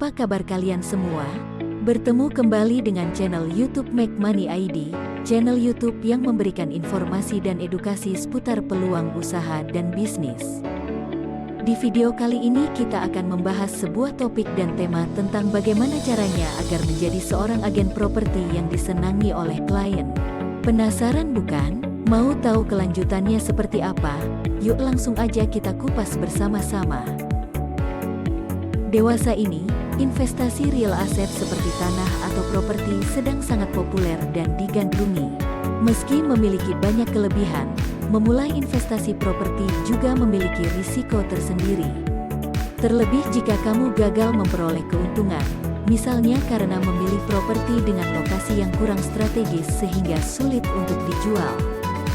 Apa kabar kalian semua? Bertemu kembali dengan channel YouTube Make Money ID, channel YouTube yang memberikan informasi dan edukasi seputar peluang usaha dan bisnis. Di video kali ini kita akan membahas sebuah topik dan tema tentang bagaimana caranya agar menjadi seorang agen properti yang disenangi oleh klien. Penasaran bukan? Mau tahu kelanjutannya seperti apa? Yuk langsung aja kita kupas bersama-sama. Dewasa ini, investasi real asset seperti tanah atau properti sedang sangat populer dan digandrungi. Meski memiliki banyak kelebihan, memulai investasi properti juga memiliki risiko tersendiri. Terlebih jika kamu gagal memperoleh keuntungan, misalnya karena memilih properti dengan lokasi yang kurang strategis sehingga sulit untuk dijual.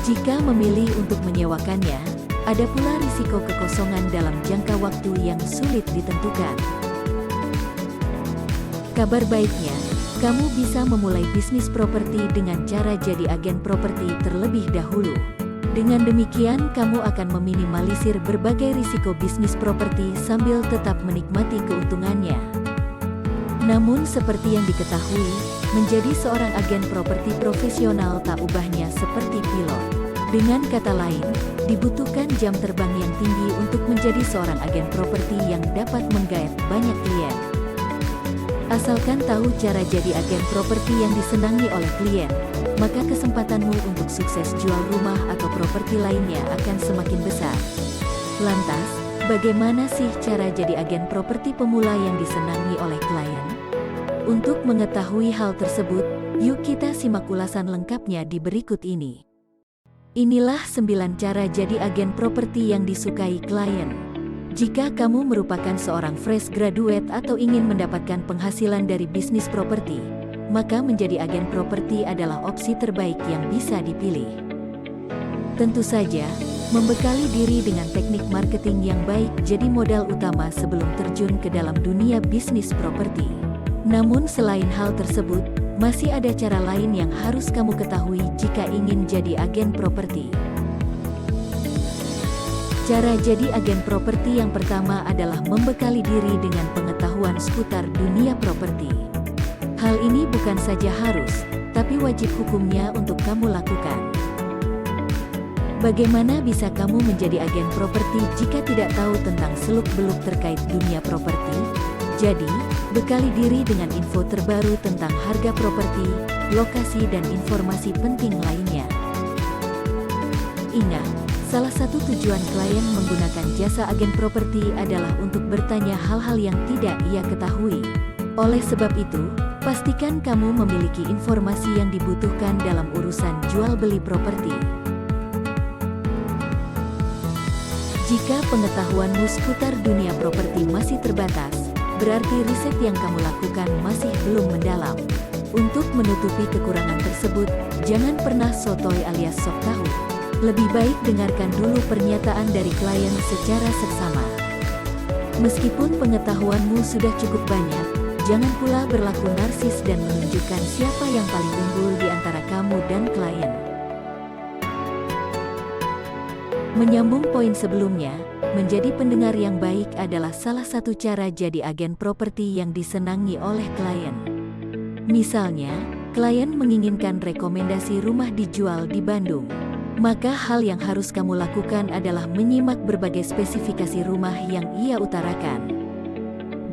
Jika memilih untuk menyewakannya, ada pula risiko kekosongan dalam jangka waktu yang sulit ditentukan. Kabar baiknya, kamu bisa memulai bisnis properti dengan cara jadi agen properti terlebih dahulu. Dengan demikian, kamu akan meminimalisir berbagai risiko bisnis properti sambil tetap menikmati keuntungannya. Namun seperti yang diketahui, menjadi seorang agen properti profesional tak ubahnya seperti pilot. Dengan kata lain, dibutuhkan jam terbang yang tinggi untuk menjadi seorang agen properti yang dapat menggait banyak klien. Asalkan tahu cara jadi agen properti yang disenangi oleh klien, maka kesempatanmu untuk sukses jual rumah atau properti lainnya akan semakin besar. Lantas, bagaimana sih cara jadi agen properti pemula yang disenangi oleh klien? Untuk mengetahui hal tersebut, yuk kita simak ulasan lengkapnya di berikut ini. Inilah 9 cara jadi agen properti yang disukai klien. Jika kamu merupakan seorang fresh graduate atau ingin mendapatkan penghasilan dari bisnis properti, maka menjadi agen properti adalah opsi terbaik yang bisa dipilih. Tentu saja, membekali diri dengan teknik marketing yang baik jadi modal utama sebelum terjun ke dalam dunia bisnis properti. Namun selain hal tersebut, masih ada cara lain yang harus kamu ketahui jika ingin jadi agen properti. Cara jadi agen properti yang pertama adalah membekali diri dengan pengetahuan seputar dunia properti. Hal ini bukan saja harus, tapi wajib hukumnya untuk kamu lakukan. Bagaimana bisa kamu menjadi agen properti jika tidak tahu tentang seluk-beluk terkait dunia properti? Jadi, bekali diri dengan info terbaru tentang harga properti, lokasi dan informasi penting lainnya. Ingat, salah satu tujuan klien menggunakan jasa agen properti adalah untuk bertanya hal-hal yang tidak ia ketahui. Oleh sebab itu, pastikan kamu memiliki informasi yang dibutuhkan dalam urusan jual beli properti. Jika pengetahuanmu seputar dunia properti masih terbatas, berarti riset yang kamu lakukan masih belum mendalam. Untuk menutupi kekurangan tersebut, jangan pernah sotoy alias sok tahu. Lebih baik dengarkan dulu pernyataan dari klien secara seksama. Meskipun pengetahuanmu sudah cukup banyak, jangan pula berlaku narsis dan menunjukkan siapa yang paling unggul di antara kamu dan klien. Menyambung poin sebelumnya, menjadi pendengar yang baik adalah salah satu cara jadi agen properti yang disenangi oleh klien. Misalnya, klien menginginkan rekomendasi rumah dijual di Bandung. Maka hal yang harus kamu lakukan adalah menyimak berbagai spesifikasi rumah yang ia utarakan.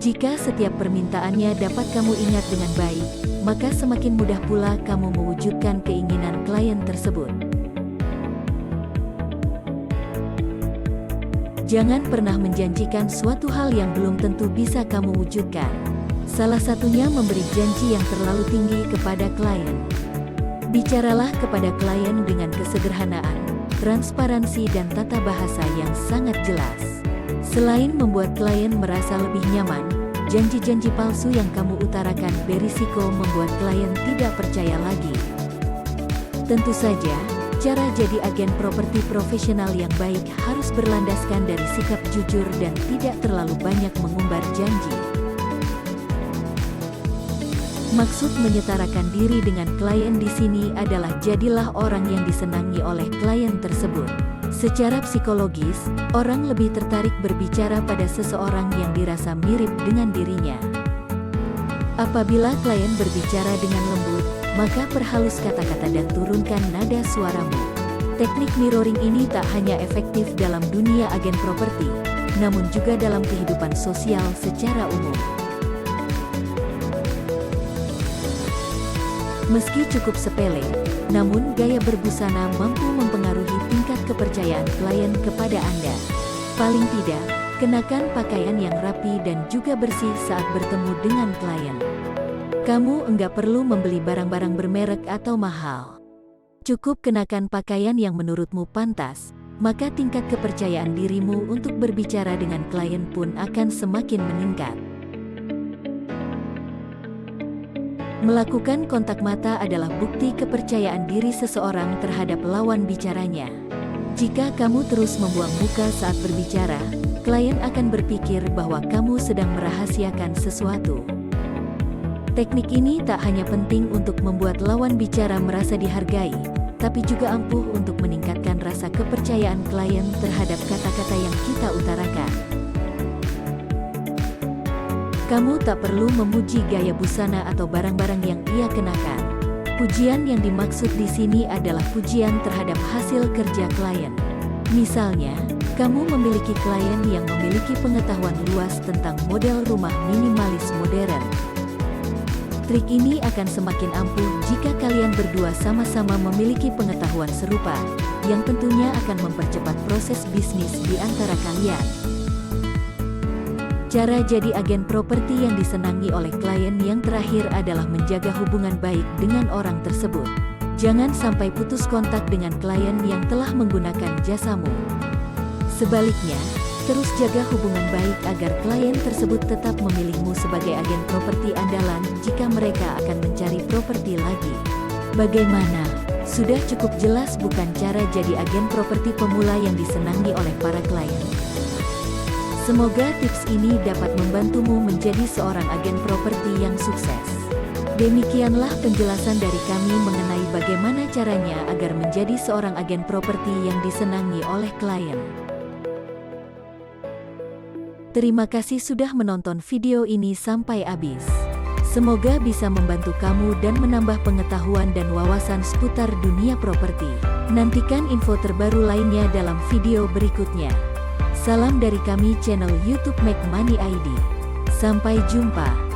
Jika setiap permintaannya dapat kamu ingat dengan baik, maka semakin mudah pula kamu mewujudkan keinginan klien tersebut. Jangan pernah menjanjikan suatu hal yang belum tentu bisa kamu wujudkan. Salah satunya memberi janji yang terlalu tinggi kepada klien. Bicaralah kepada klien dengan kesederhanaan, transparansi dan tata bahasa yang sangat jelas. Selain membuat klien merasa lebih nyaman, janji-janji palsu yang kamu utarakan berisiko membuat klien tidak percaya lagi. Tentu saja, cara jadi agen properti profesional yang baik harus berlandaskan dari sikap jujur dan tidak terlalu banyak mengumbar janji. Maksud menyetarakan diri dengan klien di sini adalah jadilah orang yang disenangi oleh klien tersebut. Secara psikologis, orang lebih tertarik berbicara pada seseorang yang dirasa mirip dengan dirinya. Apabila klien berbicara dengan lembut, maka perhalus kata-kata dan turunkan nada suaramu. Teknik mirroring ini tak hanya efektif dalam dunia agen properti, namun juga dalam kehidupan sosial secara umum. Meski cukup sepele, namun gaya berbusana mampu mempengaruhi tingkat kepercayaan klien kepada Anda. Paling tidak, kenakan pakaian yang rapi dan juga bersih saat bertemu dengan klien. Kamu enggak perlu membeli barang-barang bermerek atau mahal. Cukup kenakan pakaian yang menurutmu pantas, maka tingkat kepercayaan dirimu untuk berbicara dengan klien pun akan semakin meningkat. Melakukan kontak mata adalah bukti kepercayaan diri seseorang terhadap lawan bicaranya. Jika kamu terus membuang muka saat berbicara, klien akan berpikir bahwa kamu sedang merahasiakan sesuatu. Teknik ini tak hanya penting untuk membuat lawan bicara merasa dihargai, tapi juga ampuh untuk meningkatkan rasa kepercayaan klien terhadap kata-kata yang kita utarakan. Kamu tak perlu memuji gaya busana atau barang-barang yang ia kenakan. Pujian yang dimaksud di sini adalah pujian terhadap hasil kerja klien. Misalnya, kamu memiliki klien yang memiliki pengetahuan luas tentang model rumah minimalis modern. Trik ini akan semakin ampuh jika kalian berdua sama-sama memiliki pengetahuan serupa, yang tentunya akan mempercepat proses bisnis di antara kalian. Cara jadi agen properti yang disenangi oleh klien yang terakhir adalah menjaga hubungan baik dengan orang tersebut. Jangan sampai putus kontak dengan klien yang telah menggunakan jasamu. Sebaliknya, terus jaga hubungan baik agar klien tersebut tetap memilihmu sebagai agen properti andalan jika mereka akan mencari properti lagi. Bagaimana? Sudah cukup jelas bukan cara jadi agen properti pemula yang disenangi oleh para klien? Semoga tips ini dapat membantumu menjadi seorang agen properti yang sukses. Demikianlah penjelasan dari kami mengenai bagaimana caranya agar menjadi seorang agen properti yang disenangi oleh klien. Terima kasih sudah menonton video ini sampai habis. Semoga bisa membantu kamu dan menambah pengetahuan dan wawasan seputar dunia properti. Nantikan info terbaru lainnya dalam video berikutnya. Salam dari kami channel YouTube Make Money ID. Sampai jumpa.